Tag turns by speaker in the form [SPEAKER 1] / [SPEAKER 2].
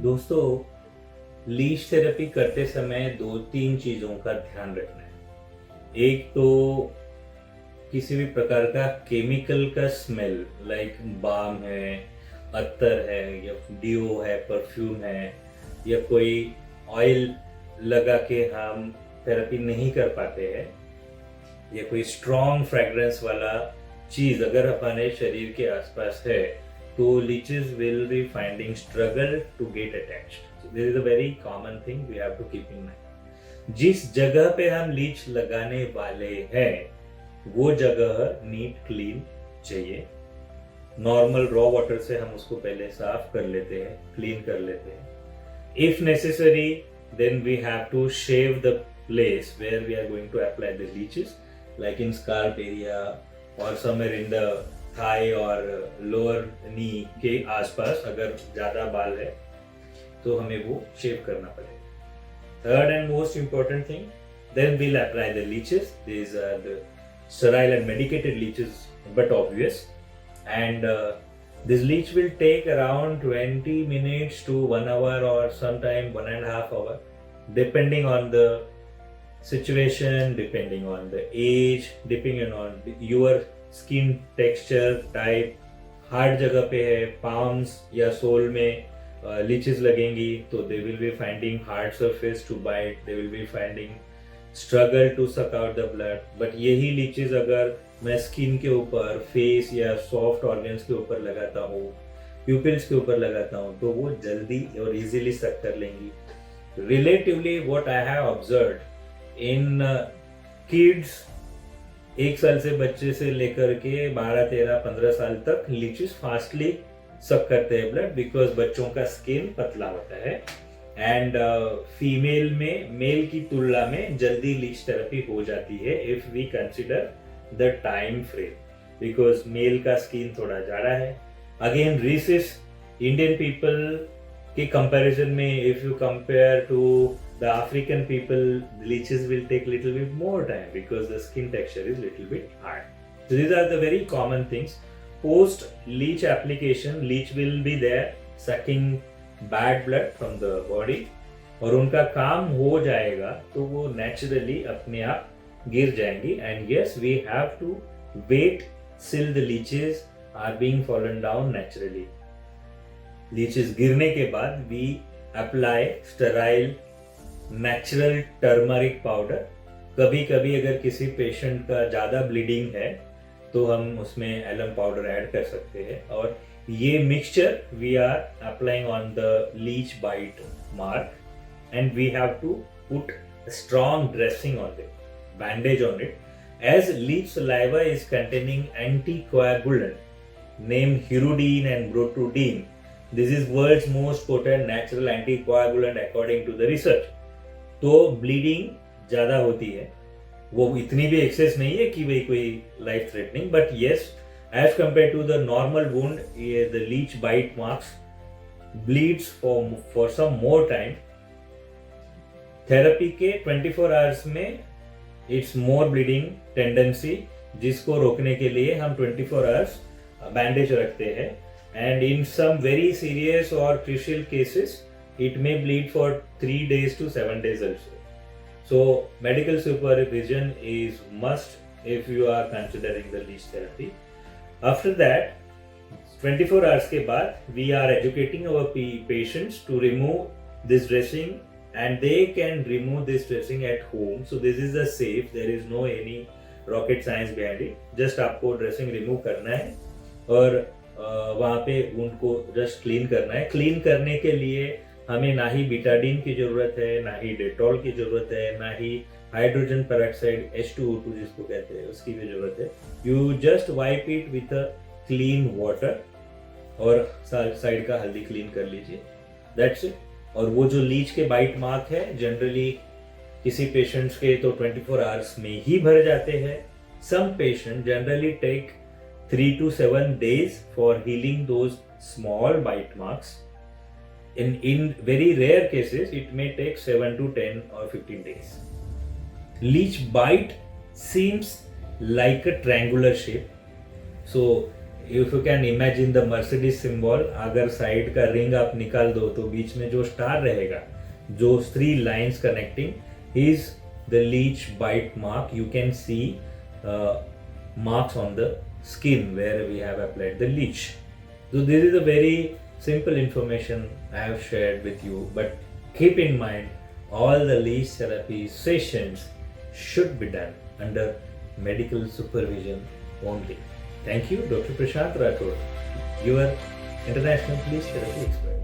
[SPEAKER 1] दोस्तों, leech therapy करते समय दो तीन चीज़ों का ध्यान रखना है। एक तो किसी भी प्रकार का केमिकल का स्मेल लाइक बाम है, अत्तर है या डिओ है, परफ्यूम है या कोई ऑयल लगा के हम थेरेपी नहीं कर पाते हैं या कोई स्ट्रॉन्ग फ्रेग्रेंस वाला चीज अगर हमारे शरीर के आसपास है तो leeches will be finding struggle to get attached. This is a very common thing we have to keep in mind. जिस जगह पे हम लीच लगाने वाले हैं वो जगह नीट क्लीन चाहिए। नॉर्मल रॉ वाटर से हम उसको पहले साफ कर लेते हैं, क्लीन कर लेते हैं। If necessary then we have to shave the place where we are going to apply the leeches, like in scalp area or somewhere in the thigh or lower knee के आसपास अगर ज़्यादा बाल है तो हमें वो शेव करना पड़ेगा। Third and most important thing, then we'll apply the leeches. These are the sterile and medicated leeches, but obvious. And this leech will take around 20 minutes to 1 hour or sometime 1.5 hours, depending on the situation, depending on the age, depending on your skin texture type. Hard जगह पे है, palms या soul में leches लगेंगी तो they will be finding hard surface to bite, they will be finding struggle to suck out the blood. But यही leches अगर मैं स्किन के ऊपर, फेस या सॉफ्ट ऑर्गन्स के ऊपर लगाता हूँ, प्यूपिल्स के ऊपर लगाता हूँ तो वो जल्दी और इजीली सक कर लेंगी। Relatively what I have observed in kids, 1 साल से बच्चे से लेकर के 12, 13, 15 साल तक लीचेस फास्टली सक करते हैं ब्लड, बिकॉज बच्चों का स्किन पतला होता है एंड फीमेल में मेल की तुलना में जल्दी लीच थेरेपी हो जाती है if we consider the time frame, because male का स्किन थोड़ा ज़्यादा है। अगेन रिसिस इंडियन पीपल के कंपैरिजन में if you compare to the African people, leeches will take little bit more time because the skin texture is little bit hard. So these are the very common things. Post leech application, leech will be there sucking bad blood from the body और उनका काम हो जाएगा तो वो naturally अपने आप गिर जाएंगी। And yes, we have to wait till the leeches are being fallen down naturally. Leeches गिरने के बाद we apply sterile natural turmeric powder. कभी कभी अगर किसी पेशेंट का ज़्यादा ब्लीडिंग है तो हम उसमें एलम पाउडर ऐड कर सकते हैं और ये mixture we are applying on the leech bite mark and we have to put strong dressing on it, bandage on it, as leech saliva is containing anticoagulant named hirudine and brotudine. This is world's most potent natural anticoagulant according to the research. तो bleeding ज़्यादा होती है, वो इतनी भी access नहीं है कि वही कोई life threatening, but yes as compare to the normal wound the leech bite marks bleeds for some more time. Therapy के 24 आवर्स में इट्स मोर ब्लीडिंग टेंडेंसी, जिसको रोकने के लिए हम 24 आवर्स बैंडेज रखते हैं। And in some very serious और crucial cases it may bleed for 3 days to 7 days also. So medical supervision is must if you are considering the leech therapy. After that, 24 hours के बाद we are educating our patients to remove this dressing and they can remove this dressing at home. So this is a safe, there is no any rocket science behind it. Just आपको dressing remove करना है और वहाँ पे उनको just clean करना है। Clean करने के लिए हमें ना ही बीटाडीन की जरूरत है, ना ही डेटॉल की जरूरत है, ना ही हाइड्रोजन पेरोक्साइड H2O2 जिसको कहते हैं उसकी भी जरूरत है। You just wipe it with a clean water और साइड का हल्दी क्लीन कर लीजिए, दैट्स इट। और वो जो लीच के बाइट मार्क है जनरली किसी पेशेंट्स के तो 24 आवर्स में ही भर जाते हैं। Some patient generally take 3 to 7 days for healing those small bite marks. In very rare cases, it may take 7 to 10 or 15 days. Leech bite seems like a triangular shape. So if you can imagine the Mercedes symbol, अगर side का ring आप निकाल दो तो बीच में जो star रहेगा, जो 3 lines connecting is the leech bite mark. You can see marks on the skin where we have applied the leech. So this is a very simple information I have shared with you, but keep in mind all the leech therapy sessions should be done under medical supervision only. Thank you, Dr. Prashant Rathod, your international leech therapy expert.